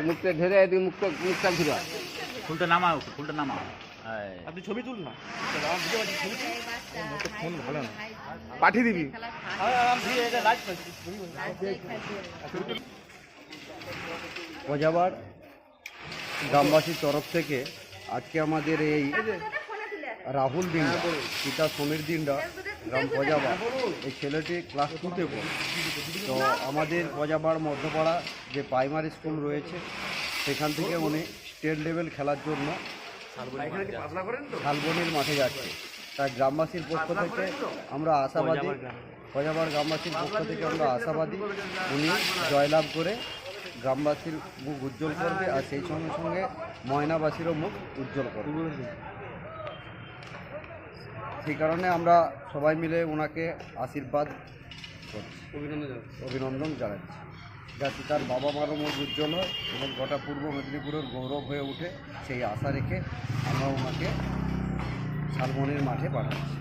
মুখটা ধরে মুখটা ঘুরা ফুলটা নামা, ফুলটা নামা। আপনি ছবি তুল না, ফোন ভালো না, পাঠিয়ে দিবি। পজাবার গ্রামবাসীর তরফ থেকে আজকে আমাদের এই রাহুল দিন্ডা, পিতা সমীর দিন্ডা, গ্রাম পজাবার, এই ছেলেটি ক্লাস 2-তে পড়ে। তো আমাদের পজাবার মধ্যপাড়া যে প্রাইমারি স্কুল রয়েছে সেখান থেকে উনি স্টেট লেভেল খেলার জন্য শালবনির মাঠে যাচ্ছে। তাই গ্রামবাসীর পক্ষ থেকে আমরা আশাবাদী, পজাবার গ্রামবাসীর পক্ষ থেকে আমরা আশাবাদী উনি জয়লাভ করে গ্রামবাসীর মুখ উজ্জ্বল করবে, আর সেই সঙ্গে সঙ্গে ময়নাবাসীরও মুখ উজ্জ্বল করবে। সেই কারণে আমরা সবাই মিলে ওনাকে আশীর্বাদ করছি, অভিনন্দন জানাচ্ছি, যাতে তার বাবা মারও মুখ উজ্জ্বল হয় এবং গোটা পূর্ব মেদিনীপুরের গৌরব হয়ে ওঠে, সেই আশা রেখে আমরা ওনাকে শালবনির মাঠে পাঠাচ্ছি।